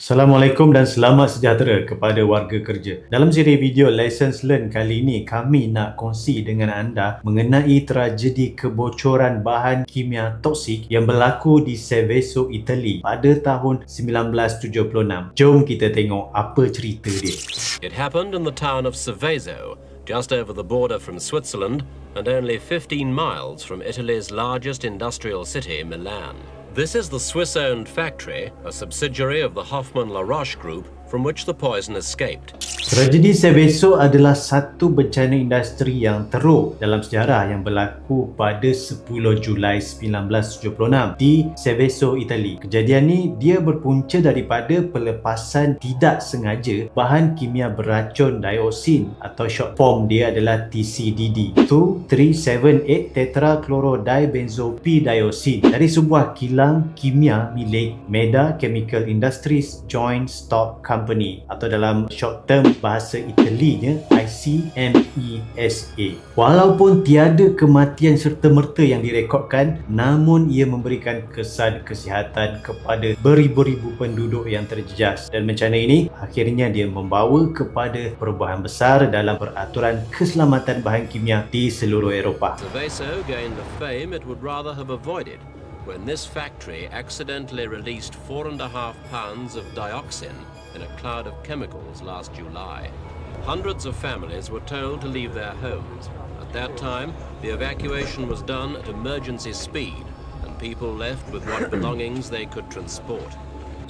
Assalamualaikum dan selamat sejahtera kepada warga kerja. Dalam siri video Lessons Learned kali ini, kami nak kongsi dengan anda mengenai tragedi kebocoran bahan kimia toksik yang berlaku di Seveso, Itali pada tahun 1976. Jom kita tengok apa cerita dia. It happened in the town of Seveso, just over the border from Switzerland and only 15 miles from Italy's largest industrial city, Milan. This is the Swiss-owned factory, a subsidiary of the Hoffmann La Roche Group, from which the poison escaped. Tragedi Seveso adalah satu bencana industri yang teruk dalam sejarah yang berlaku pada 10 Julai 1976 di Seveso, Itali. Kejadian ni dia berpunca daripada pelepasan tidak sengaja bahan kimia beracun dioksin atau short form dia adalah TCDD, 2,3,7,8 tetrachlorodibenzopidioksin dari sebuah kilang kimia milik Meda Chemical Industries Joint Stock Company atau dalam short term bahasa Italinya ICMESA. Walaupun tiada kematian serta-merta yang direkodkan, namun ia memberikan kesan kesihatan kepada beribu-ribu penduduk yang terjejas, dan bencana ini akhirnya dia membawa kepada perubahan besar dalam peraturan keselamatan bahan kimia di seluruh Eropah. Seveso gained the fame it would rather have avoided when this factory accidentally released 4.5 pounds of dioxin in a cloud of chemicals last July. Hundreds of families were told to leave their homes. At that time, the evacuation was done at emergency speed and people left with what belongings they could transport.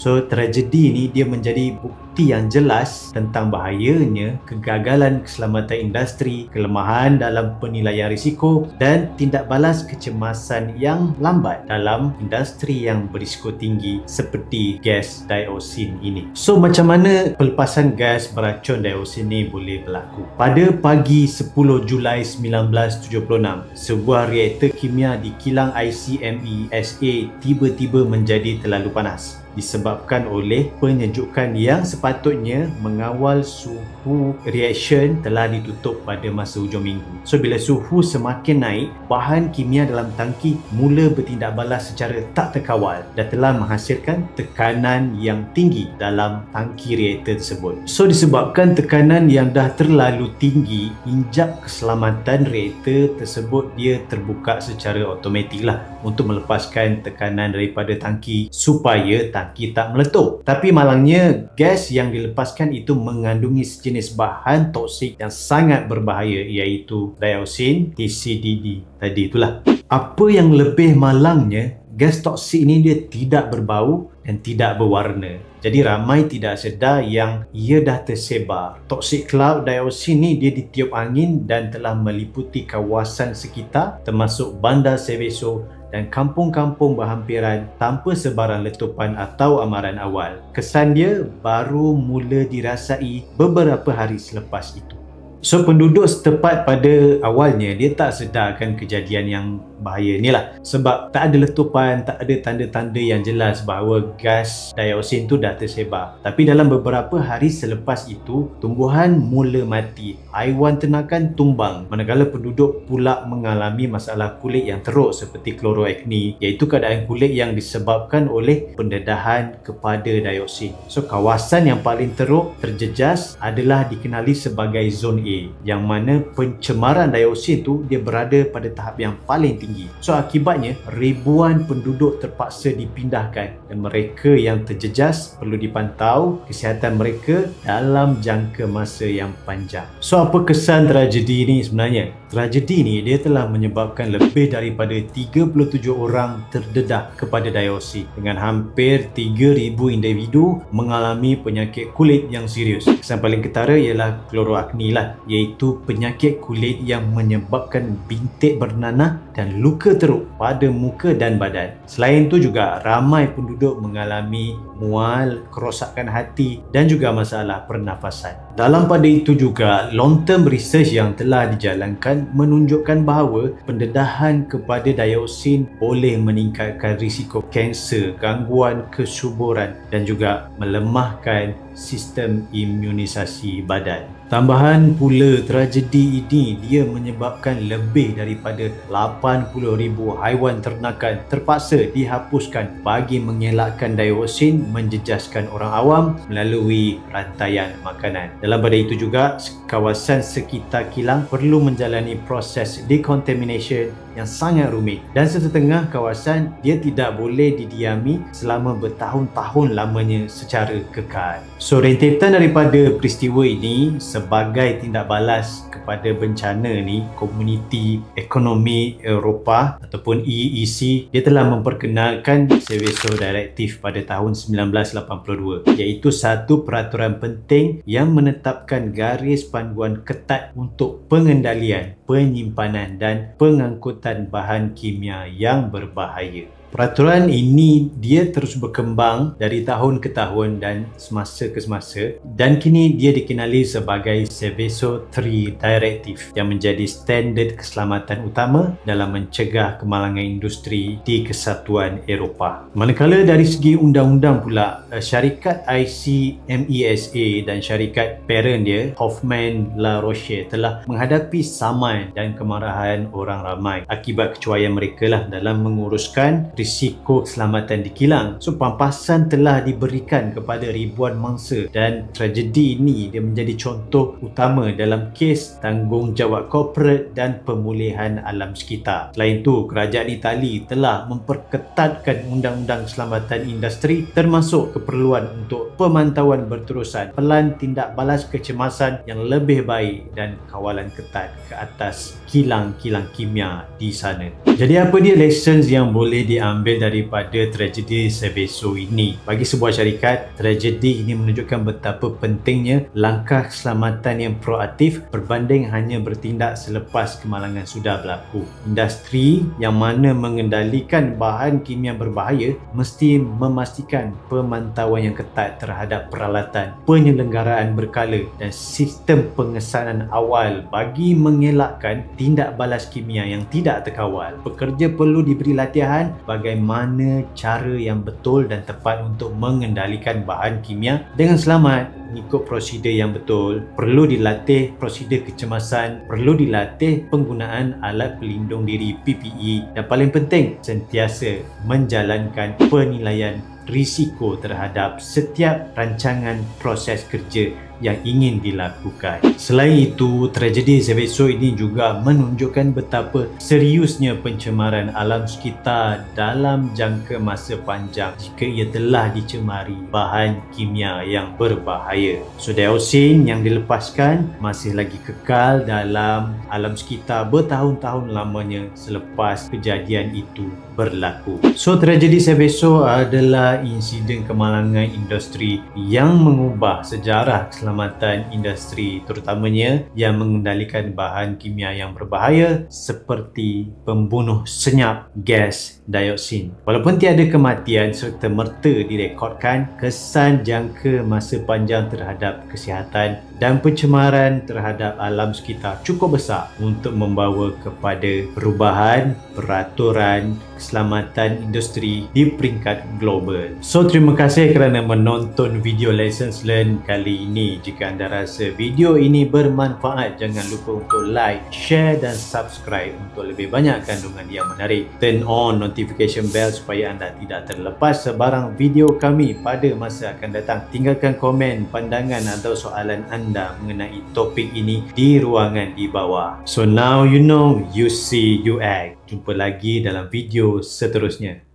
So, tragedi ini dia menjadi bukti yang jelas tentang bahayanya kegagalan keselamatan industri, kelemahan dalam penilaian risiko dan tindak balas kecemasan yang lambat dalam industri yang berisiko tinggi seperti gas dioksin ini. So, macam mana pelepasan gas beracun dioksin ini boleh berlaku? Pada pagi 10 Julai 1976, sebuah reaktor kimia di kilang ICMESA tiba-tiba menjadi terlalu panas disebabkan oleh penyejukan yang sepatutnya mengawal suhu reaction telah ditutup pada masa hujung minggu. So, bila suhu semakin naik, bahan kimia dalam tangki mula bertindak balas secara tak terkawal dan telah menghasilkan tekanan yang tinggi dalam tangki reaktor tersebut. So, disebabkan tekanan yang dah terlalu tinggi, injap keselamatan reaktor tersebut dia terbuka secara automatik lah untuk melepaskan tekanan daripada tangki supaya tangki tak meletup. Tapi malangnya, gas yang dilepaskan itu mengandungi sejenis bahan toksik yang sangat berbahaya, iaitu dioksin TCDD tadi itulah. Apa yang lebih malangnya, gas toksik ini dia tidak berbau dan tidak berwarna. Jadi ramai tidak sedar yang ia dah tersebar. Toxic cloud dioksin ni dia ditiup angin dan telah meliputi kawasan sekitar termasuk bandar Seveso dan kampung-kampung berhampiran tanpa sebarang letupan atau amaran awal. Kesan dia baru mula dirasai beberapa hari selepas itu. So, penduduk setempat pada awalnya dia tak sedarkan kejadian yang bahaya ni lah, sebab tak ada letupan, tak ada tanda-tanda yang jelas bahawa gas dioksin tu dah tersebar. Tapi dalam beberapa hari selepas itu, tumbuhan mula mati, haiwan ternakan tumbang, manakala penduduk pula mengalami masalah kulit yang teruk seperti kloroakni, iaitu keadaan kulit yang disebabkan oleh pendedahan kepada dioksin. So, kawasan yang paling teruk terjejas adalah dikenali sebagai zon A, yang mana pencemaran dioksin tu dia berada pada tahap yang paling tinggi. So, akibatnya ribuan penduduk terpaksa dipindahkan dan mereka yang terjejas perlu dipantau kesihatan mereka dalam jangka masa yang panjang. So, apa kesan tragedi ini sebenarnya? Tragedi ini dia telah menyebabkan lebih daripada 37 orang terdedah kepada dioksin dengan hampir 3,000 individu mengalami penyakit kulit yang serius. Kesan paling ketara ialah kloroakni lah, iaitu penyakit kulit yang menyebabkan bintik bernanah dan luka teruk pada muka dan badan. Selain itu juga ramai penduduk mengalami mual, kerosakan hati dan juga masalah pernafasan. Dalam pada itu juga, long term research yang telah dijalankan menunjukkan bahawa pendedahan kepada dioksin boleh meningkatkan risiko kanser, gangguan kesuburan dan juga melemahkan sistem imunisasi badan. Tambahan pula, tragedi ini dia menyebabkan lebih daripada 80,000 haiwan ternakan terpaksa dihapuskan bagi mengelakkan dioksin menjejaskan orang awam melalui rantaian makanan. Dalam pada itu juga, kawasan sekitar kilang perlu menjalani proses decontamination yang sangat rumit, dan sesetengah kawasan dia tidak boleh didiami selama bertahun-tahun lamanya secara kekal. So, rentetan daripada peristiwa ini sebagai tindak balas kepada bencana ni, Komuniti Ekonomi Eropah ataupun EEC dia telah memperkenalkan Seveso Directive pada tahun 1982, iaitu satu peraturan penting yang menetapkan garis panduan ketat untuk pengendalian, penyimpanan dan pengangkutan bahan kimia yang berbahaya. Peraturan ini dia terus berkembang dari tahun ke tahun dan semasa ke semasa, dan kini dia dikenali sebagai Seveso III Directive yang menjadi standard keselamatan utama dalam mencegah kemalangan industri di Kesatuan Eropah. Manakala dari segi undang-undang pula, syarikat ICMESA dan syarikat parent dia Hoffmann La Roche telah menghadapi saman dan kemarahan orang ramai akibat kecuaian mereka lah dalam menguruskan risiko keselamatan di kilang. So, pampasan telah diberikan kepada ribuan mangsa, dan tragedi ini dia menjadi contoh utama dalam kes tanggungjawab korporat dan pemulihan alam sekitar. Selain itu, kerajaan Itali telah memperketatkan undang-undang keselamatan industri, termasuk keperluan untuk pemantauan berterusan, pelan tindak balas kecemasan yang lebih baik dan kawalan ketat ke atas kilang-kilang kimia di sana. Jadi apa dia lessons yang boleh diambil daripada tragedi Seveso ini? Bagi sebuah syarikat, tragedi ini menunjukkan betapa pentingnya langkah keselamatan yang proaktif berbanding hanya bertindak selepas kemalangan sudah berlaku. Industri yang mana mengendalikan bahan kimia berbahaya mesti memastikan pemantauan yang ketat terhadap peralatan, penyelenggaraan berkala dan sistem pengesanan awal bagi mengelakkan tindak balas kimia yang tidak terkawal. Pekerja perlu diberi latihan bagaimana cara yang betul dan tepat untuk mengendalikan bahan kimia dengan selamat, mengikut prosedur yang betul. Perlu dilatih prosedur kecemasan, perlu dilatih penggunaan alat pelindung diri PPE, dan paling penting sentiasa menjalankan penilaian risiko terhadap setiap rancangan proses kerja yang ingin dilakukan. Selain itu, tragedi Seveso ini juga menunjukkan betapa seriusnya pencemaran alam sekitar dalam jangka masa panjang jika ia telah dicemari bahan kimia yang berbahaya. So, dioxin yang dilepaskan masih lagi kekal dalam alam sekitar bertahun-tahun lamanya selepas kejadian itu berlaku. So, tragedi Seveso adalah insiden kemalangan industri yang mengubah sejarah keselamatan industri, terutamanya yang mengendalikan bahan kimia yang berbahaya seperti pembunuh senyap gas dioksin. Walaupun tiada kematian serta merta direkodkan, kesan jangka masa panjang terhadap kesihatan dan pencemaran terhadap alam sekitar cukup besar untuk membawa kepada perubahan peraturan keselamatan industri di peringkat global. So, terima kasih kerana menonton video Lessons Learned kali ini. Jika anda rasa video ini bermanfaat, jangan lupa untuk like, share dan subscribe untuk lebih banyak kandungan yang menarik. Turn on notification bell supaya anda tidak terlepas sebarang video kami pada masa akan datang. Tinggalkan komen, pandangan atau soalan anda mengenai topik ini di ruangan di bawah. So now you know, you see, you act. Jumpa lagi dalam video seterusnya.